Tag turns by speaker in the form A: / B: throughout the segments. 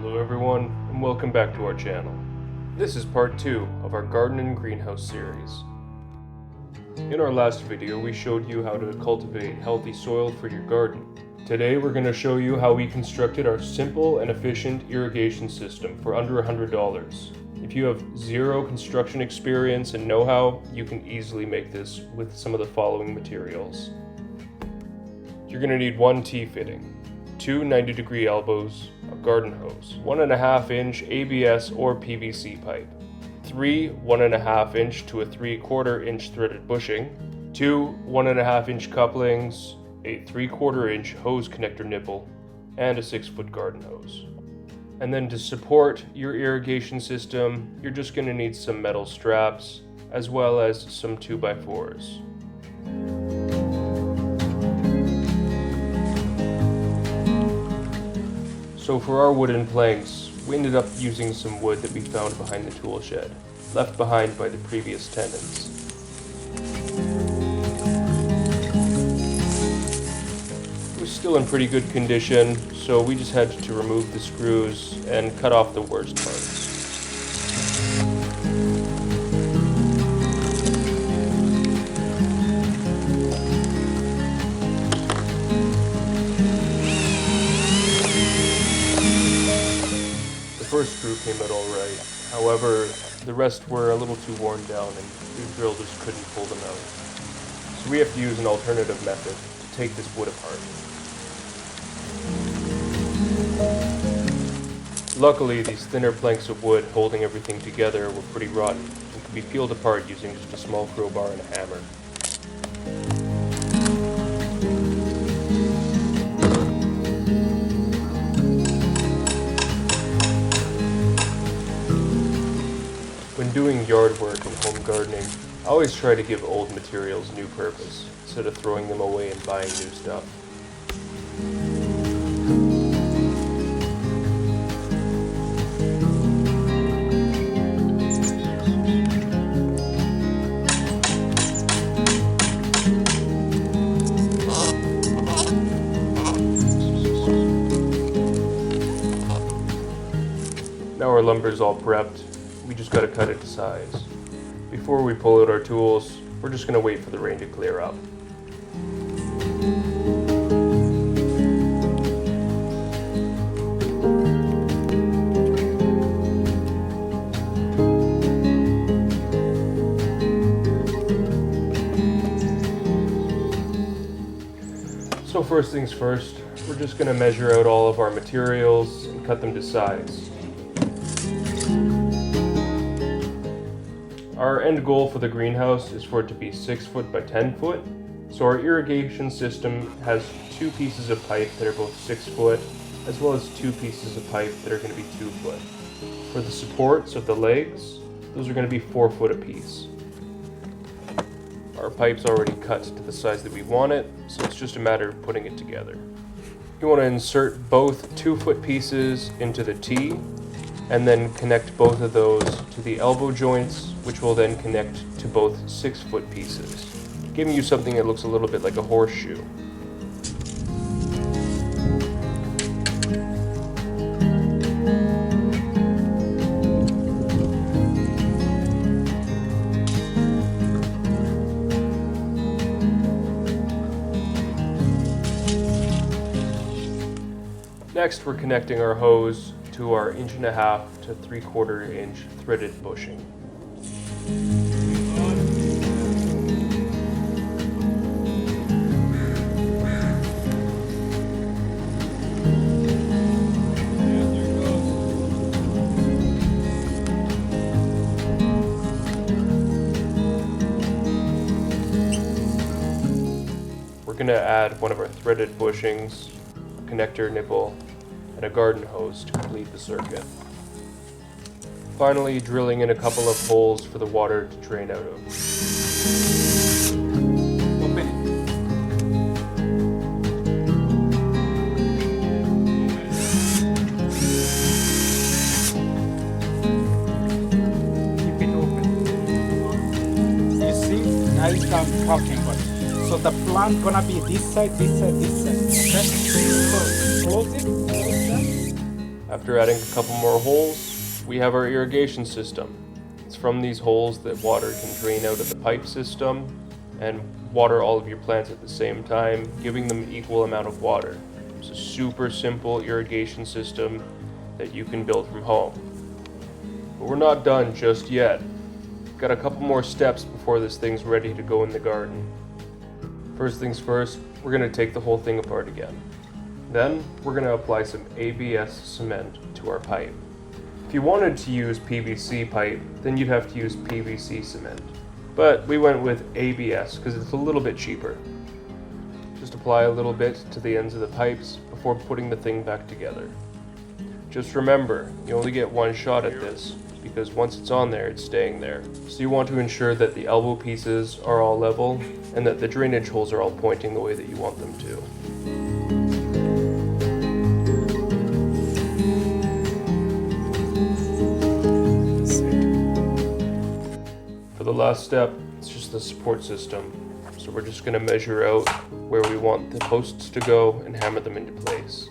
A: Hello everyone, and welcome back to our channel. This is part 2 of our garden and greenhouse series. In our last video, we showed you how to cultivate healthy soil for your garden. Today we're going to show you how we constructed our simple and efficient irrigation system for under $100. If you have zero construction experience and know-how, you can easily make this with some of the following materials. You're going to need one T-fitting, two 90-degree elbows, a garden hose, 1.5 inch ABS or PVC pipe, 3 1.5 inch to a 3/4 inch threaded bushing, 2 1.5 inch couplings, a 3/4 inch hose connector nipple, and a 6-foot garden hose. And then to support your irrigation system, you're just going to need some metal straps as well as some 2x4s. So for our wooden planks, we ended up using some wood that we found behind the tool shed, left behind by the previous tenants. It was still in pretty good condition, so we just had to remove the screws and cut off the worst parts. The first screw came out alright, however, the rest were a little too worn down and the drill just couldn't pull them out. So we have to use an alternative method to take this wood apart. Luckily, these thinner planks of wood holding everything together were pretty rotten and could be peeled apart using just a small crowbar and a hammer. When doing yard work and home gardening, I always try to give old materials new purpose, instead of throwing them away and buying new stuff. Now our lumber's all prepped. We just gotta cut it to size. Before we pull out our tools, we're just gonna wait for the rain to clear up. So first things first, we're just gonna measure out all of our materials and cut them to size. Our end goal for the greenhouse is for it to be 6 foot by 10 foot. So our irrigation system has 2 pieces of pipe that are both 6 foot, as well as 2 pieces of pipe that are going to be 2 foot. For the supports of the legs, those are going to be 4 foot apiece. Our pipe's already cut to the size that we want it, so it's just a matter of putting it together. You want to insert both 2-foot pieces into the T, and then connect both of those to the elbow joints, which will then connect to both 6-foot pieces, giving you something that looks a little bit like a horseshoe. Next, we're connecting our hose to our 1.5 to 3/4 inch threaded bushing. We're going to add one of our threaded bushings, a connector nipple, and a garden hose to complete the circuit. Finally, drilling in a couple of holes for the water to drain out of.
B: Open it. Keep it open. You see, now you start talking about it. So the plant gonna be this side, this side, this side. Okay? So close it, close that.
A: After adding a couple more holes, we have our irrigation system. It's from these holes that water can drain out of the pipe system and water all of your plants at the same time, giving them equal amount of water. It's a super simple irrigation system that you can build from home. But we're not done just yet. Got a couple more steps before this thing's ready to go in the garden. First things first, we're going to take the whole thing apart again. Then we're going to apply some ABS cement to our pipe. If you wanted to use PVC pipe, then you'd have to use PVC cement. But we went with ABS because it's a little bit cheaper. Just apply a little bit to the ends of the pipes before putting the thing back together. Just remember, you only get one shot at this, because once it's on there, it's staying there. So you want to ensure that the elbow pieces are all level and that the drainage holes are all pointing the way that you want them to. For the last step, it's just the support system. So we're just going to measure out where we want the posts to go and hammer them into place.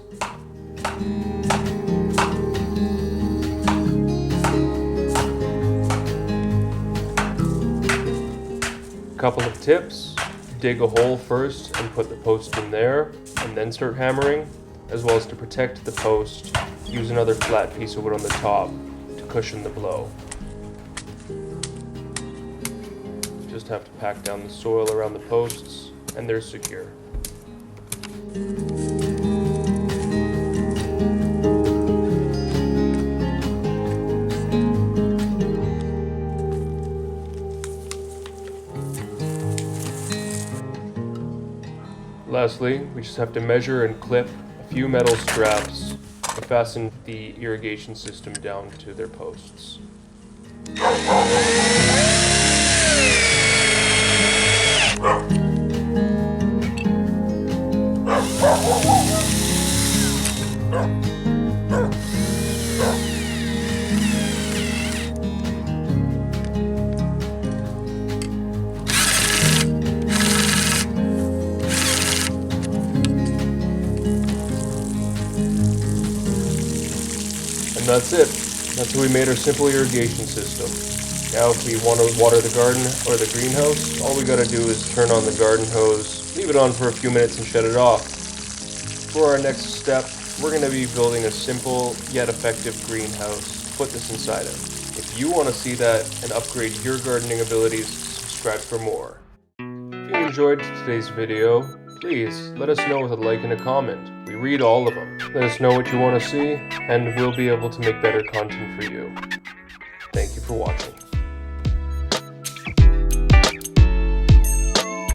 A: Couple of tips: dig a hole first and put the post in there and then start hammering, as well as to protect the post, use another flat piece of wood on the top to cushion the blow. Just have to pack down the soil around the posts and they're secure. Lastly, we just have to measure and clip a few metal straps to fasten the irrigation system down to their posts. And that's it. That's how we made our simple irrigation system. Now if we want to water the garden or the greenhouse, all we gotta do is turn on the garden hose, leave it on for a few minutes and shut it off. For our next step, we're going to be building a simple yet effective greenhouse to put this inside of. If you want to see that and upgrade your gardening abilities, subscribe for more. If you enjoyed today's video, please let us know with a like and a comment. We read all of them. Let us know what you want to see, and we'll be able to make better content for you. Thank you for watching.